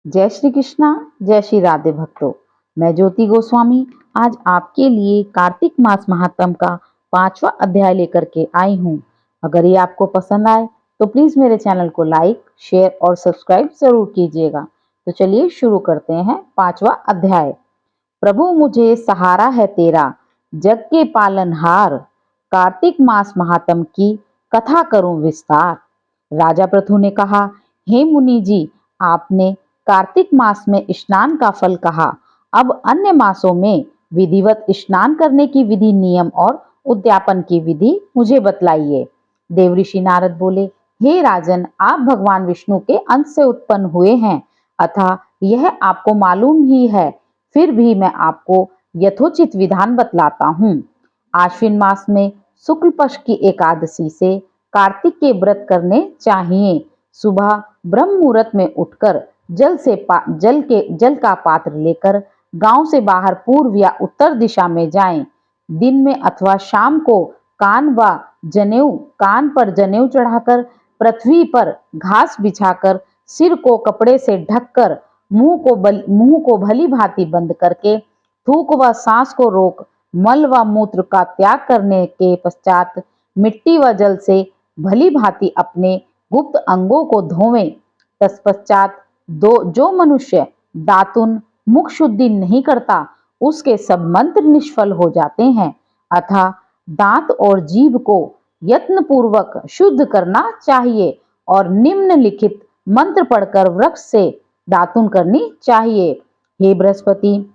जय श्री कृष्णा। जय श्री राधे भक्तों। मैं ज्योति गोस्वामी आज आपके लिए कार्तिक मास महात्म का 5वां अध्याय लेकर के आई हूँ। अगर ये आपको पसंद आए तो प्लीज मेरे चैनल को लाइक, शेयर और सब्सक्राइब जरूर कीजिएगा। तो चलिए शुरू करते हैं 5वां अध्याय। प्रभु मुझे सहारा है तेरा, जग के पालनहार, कार्तिक मास महात्म की कथा करूं विस्तार। राजा पृथु ने कहा, हे मुनि जी, आपने कार्तिक मास में स्नान का फल कहा, अब अन्य मासों में विधिवत स्नान करने की विधि, नियम और उद्यापन की विधि मुझे बतलाइए। देवऋषि नारद बोले, हे राजन, आप भगवान विष्णु के अंश से उत्पन्न हुए हैं, अतः यह आपको मालूम ही है, फिर भी मैं आपको यथोचित विधान बतलाता हूँ। आश्विन मास में शुक्ल पक्ष की एकादशी से कार्तिक के व्रत करने चाहिए। सुबह ब्रह्म मुहूर्त में उठकर जल का पात्र लेकर गांव से बाहर पूर्व या उत्तर दिशा में जाएं। दिन में अथवा शाम को कान पर जनेऊ चढ़ाकर, पृथ्वी पर घास बिछाकर, सिर को कपड़े से ढककर, मुंह को भली भांति बंद करके, थूक व सांस को रोक, मल व मूत्र का त्याग करने के पश्चात मिट्टी व जल से भली भांति अपने गुप्त अंगों को धोवें। तत्पश्चात जो मनुष्य दातुन मुख शुद्धि नहीं करता, उसके सब मंत्र निष्फल हो जाते हैं। अतः दांत और जीभ को यत्न पूर्वक शुद्ध करना चाहिए और निम्नलिखित मंत्र पढ़कर वृक्ष से दातुन करनी चाहिए। हे बृहस्पति,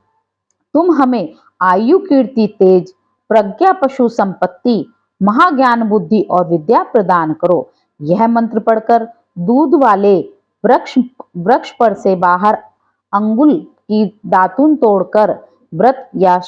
तुम हमें आयु, कीर्ति, तेज, प्रज्ञा, पशु संपत्ति, महाज्ञान, बुद्धि और विद्या प्रदान करो। यह मंत्र पढ़कर दूध वाले वृक्ष पर से बाहर अंगुल की दातुन तोड़कर व्रत या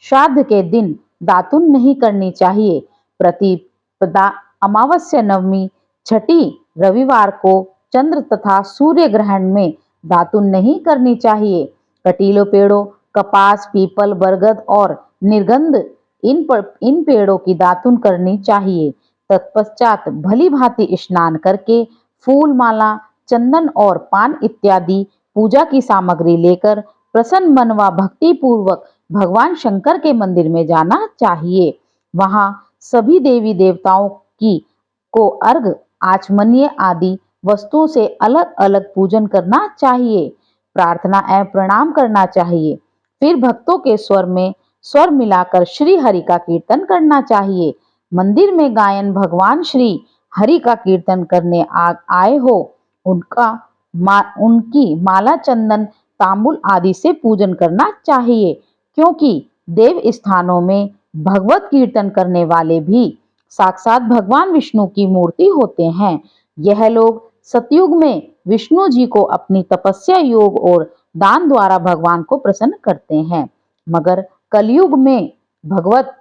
श्राद्ध के दिन दातुन नहीं करनी चाहिए। प्रतिपदा, अमावस्या, नवमी, छठी, रविवार को चंद्र तथा सूर्य ग्रहण में दातुन नहीं करनी चाहिए। कटीलों पेड़ों, कपास, पीपल, बरगद और निर्गंध इन पेड़ों की दातुन करनी चाहिए। तत्पश्चात भली भांति स्नान करके फूल माला, चंदन और पान इत्यादि पूजा की सामग्री लेकर प्रसन्न मन व भक्ति पूर्वक भगवान शंकर के मंदिर में जाना चाहिए। वहां सभी देवी देवताओं को अर्घ, आचमनीय आदि वस्तुओं से अलग अलग पूजन करना चाहिए। प्रार्थना एवं प्रणाम करना चाहिए। फिर भक्तों के स्वर मिलाकर श्री हरि का कीर्तन करना चाहिए। मंदिर में गायन भगवान श्री हरि का कीर्तन करने आए हो उनकी माला, चंदन, तांबुल आदि से पूजन करना चाहिए, क्योंकि देव स्थानों में भगवत कीर्तन करने वाले भी साक्षात भगवान विष्णु की मूर्ति होते हैं। यह लोग सतयुग में विष्णु जी को अपनी तपस्या, योग और दान द्वारा भगवान को प्रसन्न करते हैं, मगर कलयुग में भगवत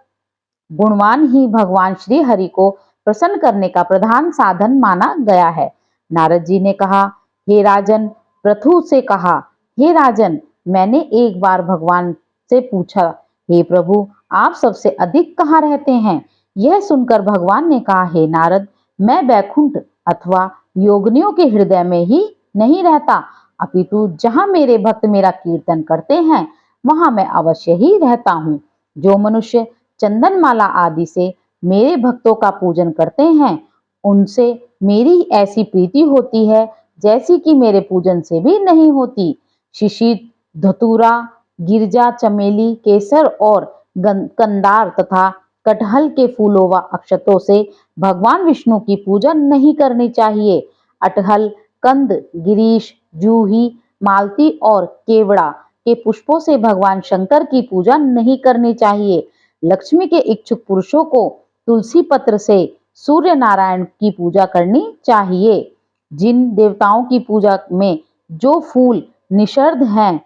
गुणवान ही भगवान श्री हरि को प्रसन्न करने का प्रधान साधन माना गया है। नारद जी ने कहा, हे राजन, पृथु से कहा, हे राजन, मैंने एक बार भगवान से पूछा, हे प्रभु, आप सबसे अधिक कहाँ रहते हैं? यह सुनकर भगवान ने कहा, हे नारद, मैं वैकुंठ अथवा योगिनियों के हृदय में ही नहीं रहता, अपितु जहाँ मेरे भक्त मेरा कीर्तन करते हैं वहां मैं अवश्य ही रहता हूँ। जो मनुष्य चंदन माला आदि से मेरे भक्तों का पूजन करते हैं, उनसे मेरी ऐसी प्रीति होती है जैसी कि मेरे पूजन से भी नहीं होती। शिशिर, धतूरा, गिरजा, चमेली, केसर और कंदार तथा कटहल के फूलों व अक्षतों से भगवान विष्णु की पूजा नहीं करनी चाहिए। अटहल, कंद, गिरीश, जूही, मालती और केवड़ा के पुष्पों से भगवान शंकर की पूजा नहीं करनी चाहिए। लक्ष्मी के इच्छुक पुरुषों को तुलसी पत्र से सूर्य नारायण की पूजा करनी चाहिए। जिन देवताओं की पूजा में जो फूल निषिद्ध हैं,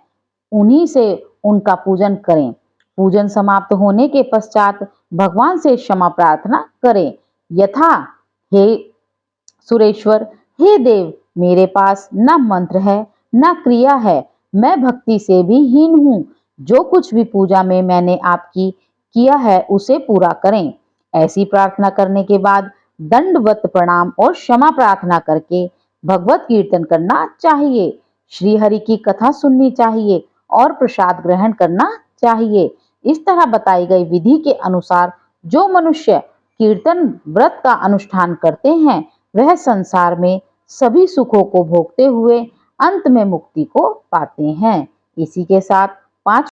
उन्हीं से उनका पूजन करें। पूजन समाप्त होने के पश्चात भगवान से क्षमा प्रार्थना करें। यथा, हे सुरेश्वर, हे देव, मेरे पास न मंत्र है न क्रिया है, मैं भक्ति से भी हीन हूँ। जो कुछ भी पूजा में मैंने आपकी किया है उसे पूरा करें। ऐसी प्रार्थना करने के बाद दंडवत प्रणाम और क्षमा प्रार्थना करके भगवत कीर्तन करना चाहिए, श्री हरि की कथा सुननी चाहिए और प्रसाद ग्रहण करना चाहिए। इस तरह बताई गई विधि के अनुसार जो मनुष्य कीर्तन व्रत का अनुष्ठान करते हैं वह संसार में सभी सुखों को भोगते हुए अंत में मुक्ति को पाते हैं। इसी के साथ